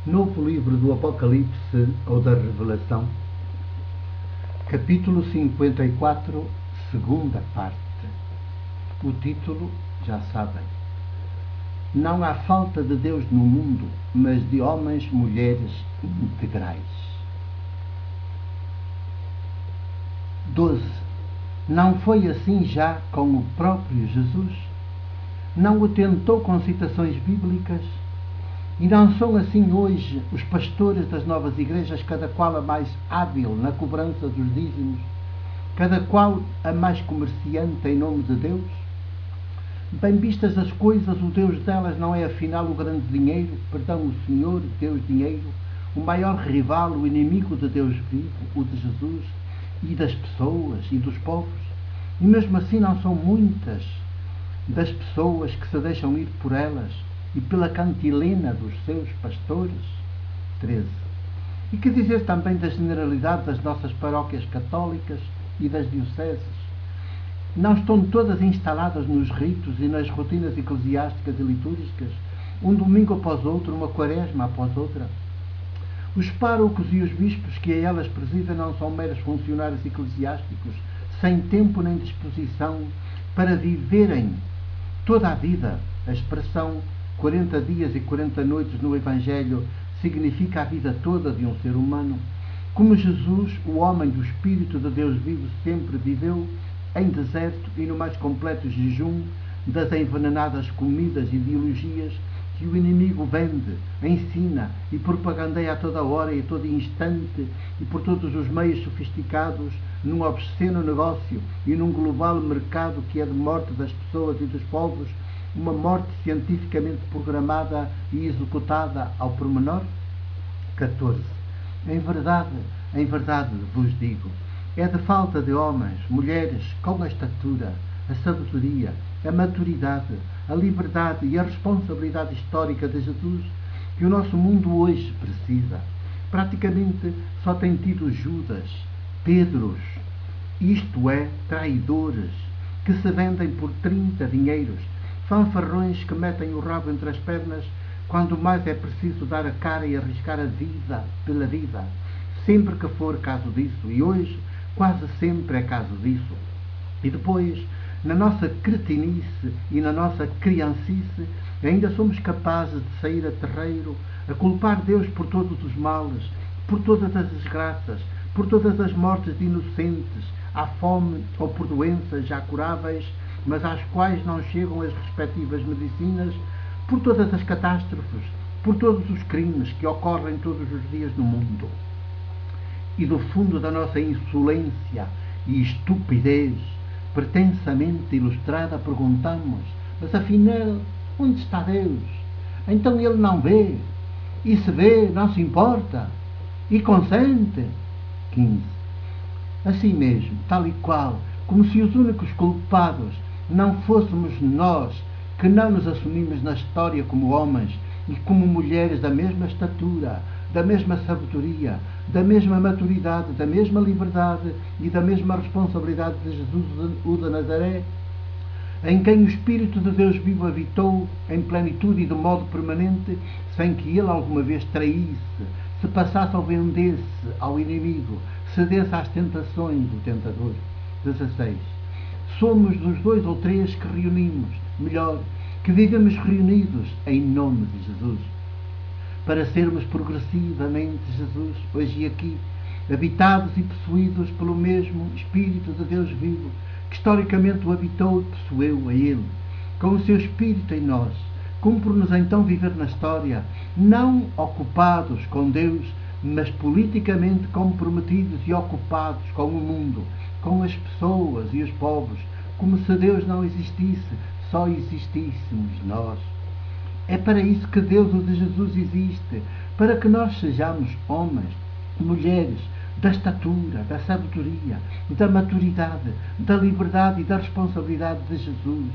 Novo livro do Apocalipse ou da Revelação, capítulo 54, segunda parte. O título, já sabem: Não há falta de Deus no mundo, mas de homens, mulheres integrais. 12. Não foi assim já com o próprio Jesus? Não o tentou com citações bíblicas? E não são assim hoje os pastores das novas igrejas, cada qual a mais hábil na cobrança dos dízimos, cada qual a mais comerciante em nome de Deus? Bem vistas as coisas, o Deus delas não é afinal o grande dinheiro, o Senhor, Deus dinheiro, o maior rival, o inimigo de Deus vivo, o de Jesus, e das pessoas e dos povos? E mesmo assim não são muitas das pessoas que se deixam ir por elas e pela cantilena dos seus pastores? 13. E que dizer também da generalidade das nossas paróquias católicas e das dioceses? Não estão todas instaladas nos ritos e nas rotinas eclesiásticas e litúrgicas, um domingo após outro, uma quaresma após outra? Os párocos e os bispos que a elas presidem não são meros funcionários eclesiásticos, sem tempo nem disposição para viverem toda a vida? A expressão 40 dias e 40 noites no Evangelho significa a vida toda de um ser humano. Como Jesus, o homem do Espírito de Deus vivo, sempre viveu em deserto e no mais completo jejum das envenenadas comidas e ideologias que o inimigo vende, ensina e propagandeia a toda hora e a todo instante e por todos os meios sofisticados, num obsceno negócio e num global mercado que é de morte das pessoas e dos povos, uma morte cientificamente programada e executada ao pormenor? 14. Em verdade vos digo, é de falta de homens, mulheres com a estatura, a sabedoria, a maturidade, a liberdade e a responsabilidade histórica de Jesus que o nosso mundo hoje precisa. Praticamente só tem tido Judas, Pedros, isto é, traidores, que se vendem por 30 dinheiros, fanfarrões que metem o rabo entre as pernas quando mais é preciso dar a cara e arriscar a vida pela vida, sempre que for caso disso, e hoje quase sempre é caso disso. E depois, na nossa cretinice e na nossa criancice, ainda somos capazes de sair a terreiro, a culpar Deus por todos os males, por todas as desgraças, por todas as mortes de inocentes, à fome ou por doenças já curáveis, mas às quais não chegam as respectivas medicinas, por todas as catástrofes, por todos os crimes que ocorrem todos os dias no mundo. E do fundo da nossa insolência e estupidez, pretensamente ilustrada, perguntamos: mas afinal, onde está Deus? Então ele não vê? E se vê, não se importa? E consente? 15. Assim mesmo, tal e qual, como se os únicos culpados não fôssemos nós, que não nos assumimos na história como homens e como mulheres da mesma estatura, da mesma sabedoria, da mesma maturidade, da mesma liberdade e da mesma responsabilidade de Jesus o de Nazaré, em quem o Espírito de Deus vivo habitou em plenitude e de modo permanente, sem que ele alguma vez traísse, se passasse ou vendesse ao inimigo, cedesse às tentações do tentador. 16. Somos dos 2 ou 3 que reunimos, melhor, que vivemos reunidos em nome de Jesus, para sermos progressivamente Jesus, hoje e aqui, habitados e possuídos pelo mesmo Espírito de Deus vivo, que historicamente o habitou e possuiu a Ele. Com o seu Espírito em nós, cumpre-nos então viver na história, não ocupados com Deus, mas politicamente comprometidos e ocupados com o mundo, com as pessoas e os povos, como se Deus não existisse, só existíssemos nós. É para isso que Deus, o de Jesus, existe, para que nós sejamos homens, mulheres, da estatura, da sabedoria, da maturidade, da liberdade e da responsabilidade de Jesus,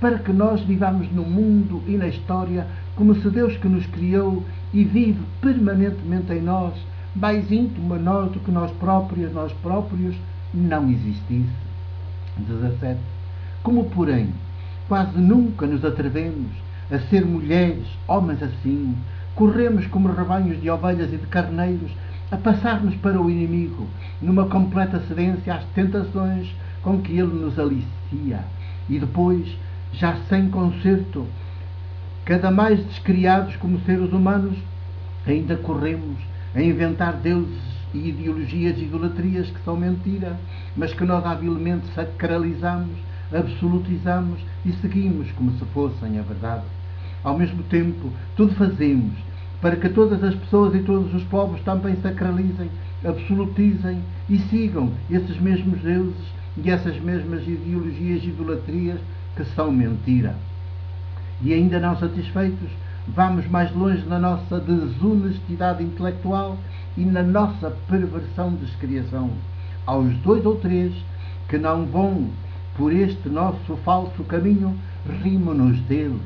para que nós vivamos no mundo e na história como se Deus que nos criou e vive permanentemente em nós, mais íntimo a nós do que nós próprios, não existisse. 17. Como, porém, quase nunca nos atrevemos a ser mulheres, homens assim, corremos como rebanhos de ovelhas e de carneiros a passar-nos para o inimigo, numa completa cedência às tentações com que ele nos alicia. E depois, já sem conserto, cada mais descriados como seres humanos, ainda corremos a inventar deuses e ideologias e idolatrias que são mentira, mas que nós habilmente sacralizamos, absolutizamos e seguimos como se fossem a verdade. Ao mesmo tempo, tudo fazemos para que todas as pessoas e todos os povos também sacralizem, absolutizem e sigam esses mesmos deuses e essas mesmas ideologias e idolatrias que são mentira. E ainda não satisfeitos, vamos mais longe na nossa desonestidade intelectual e na nossa perversão de descriação. Aos 2 ou 3 que não vão por este nosso falso caminho, rimo-nos deles,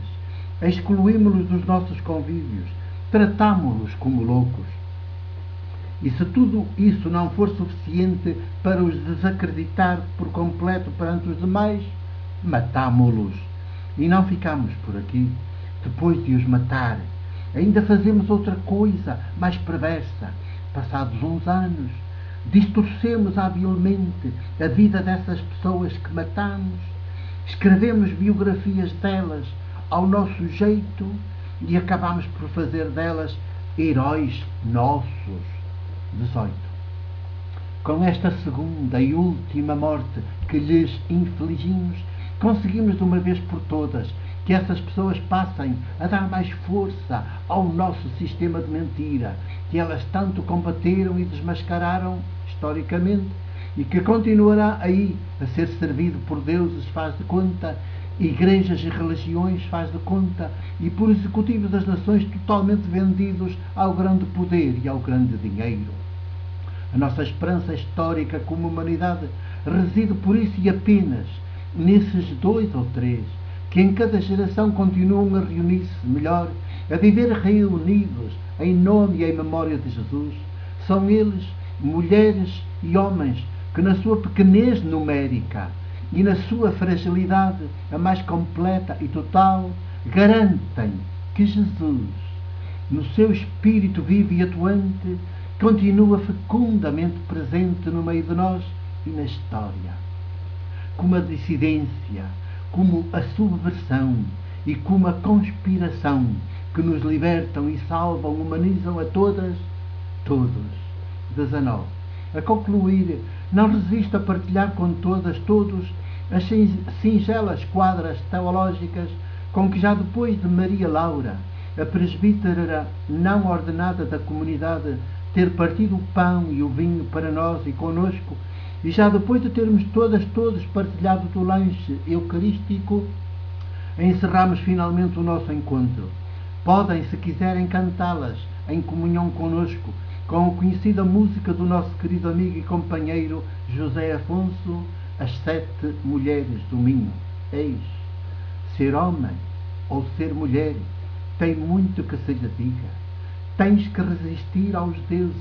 excluímos-los dos nossos convívios, tratámo-los como loucos. E se tudo isso não for suficiente para os desacreditar por completo perante os demais, matámo-los. E não ficamos por aqui. Depois de os matar, ainda fazemos outra coisa mais perversa. Passados uns anos, distorcemos habilmente a vida dessas pessoas que matamos, escrevemos biografias delas ao nosso jeito e acabamos por fazer delas heróis nossos. 18. Com esta segunda e última morte que lhes infligimos, conseguimos de uma vez por todas que essas pessoas passem a dar mais força ao nosso sistema de mentira, que elas tanto combateram e desmascararam historicamente, e que continuará aí a ser servido por deuses, faz de conta, igrejas e religiões, faz de conta, e por executivos das nações totalmente vendidos ao grande poder e ao grande dinheiro. A nossa esperança histórica como humanidade reside por isso e apenas nesses 2 ou 3 que em cada geração continuam a reunir-se, melhor, a viver reunidos em nome e em memória de Jesus. São eles, mulheres e homens, que na sua pequenez numérica e na sua fragilidade, a mais completa e total, garantem que Jesus, no seu espírito vivo e atuante, continua fecundamente presente no meio de nós e na história. Como a dissidência, como a subversão e como a conspiração que nos libertam e salvam, humanizam a todas, todos. 19. A concluir, não resisto a partilhar com todas, todos, as singelas quadras teológicas com que já depois de Maria Laura, a presbítera não ordenada da comunidade, ter partido o pão e o vinho para nós e conosco, e já depois de termos todos partilhado do lanche eucarístico, encerramos finalmente o nosso encontro. Podem, se quiserem, cantá-las em comunhão conosco, com a conhecida música do nosso querido amigo e companheiro José Afonso, As 7 Mulheres do Minho. Eis, ser homem ou ser mulher tem muito que se lhe diga. Tens que resistir aos deuses,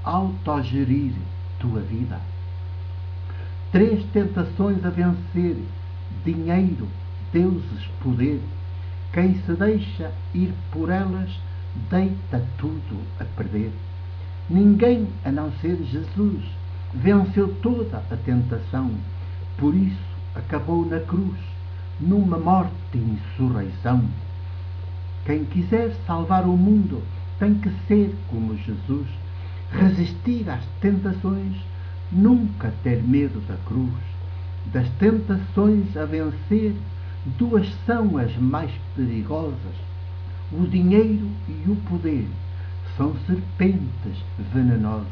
autogerir tua vida. 3 tentações a vencer: dinheiro, deuses, poder. Quem se deixa ir por elas, deita tudo a perder. Ninguém, a não ser Jesus, venceu toda a tentação. Por isso, acabou na cruz, numa morte e insurreição. Quem quiser salvar o mundo tem que ser como Jesus, resistir às tentações, nunca ter medo da cruz. Das tentações a vencer, 2 são as mais perigosas: o dinheiro e o poder. São serpentes venenosas.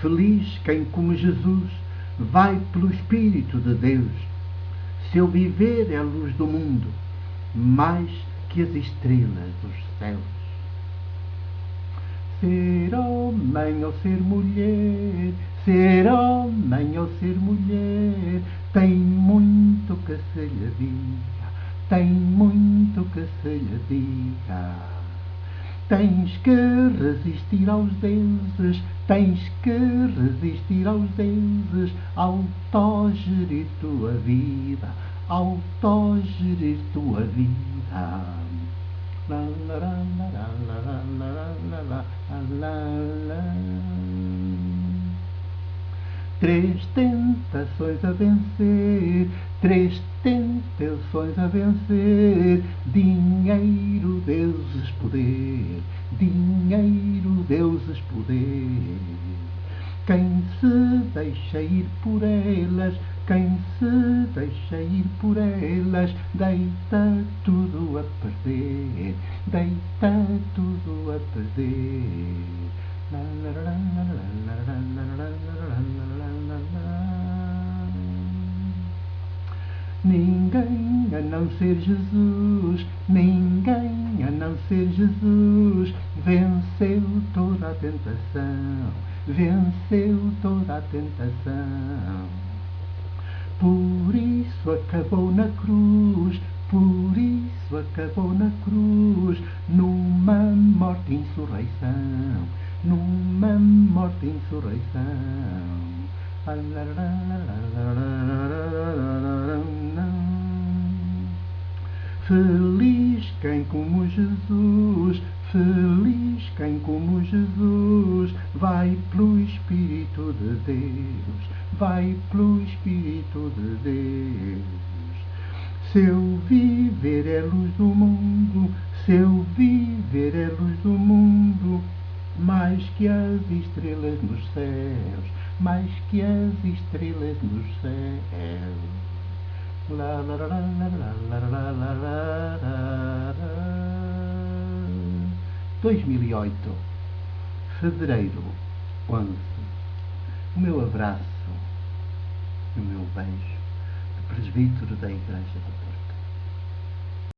Feliz quem, como Jesus, vai pelo Espírito de Deus. Seu viver é a luz do mundo, mais que as estrelas dos céus. Ser homem ou ser mulher, ser homem ou ser mulher, tem muito que se lhe diga, tem muito que se lhe diga. Tens que resistir aos deuses, tens que resistir aos deuses, autogerir tua vida, autogerir tua vida. Três tentações a vencer, três tentações a vencer. Dinheiro, deuses, poder. Dinheiro, deuses, poder. Quem se deixa ir por elas, quem se deixa ir por elas, deita tudo a perder, deita tudo a perder. Ninguém a não ser Jesus, ninguém a não ser Jesus, venceu toda a tentação, venceu toda a tentação. Por isso acabou na cruz, por isso acabou na cruz, numa morte e insurreição, numa morte e insurreição. Feliz quem como Jesus, feliz quem como Jesus, vai pelo Espírito de Deus, vai pelo Espírito de Deus. Seu viver é luz do mundo, seu viver é luz do mundo, mais que as estrelas nos céus, mais que as estrelas nos céus. 2008, fevereiro 11. O meu abraço e o meu beijo de presbítero da Igreja de Deus.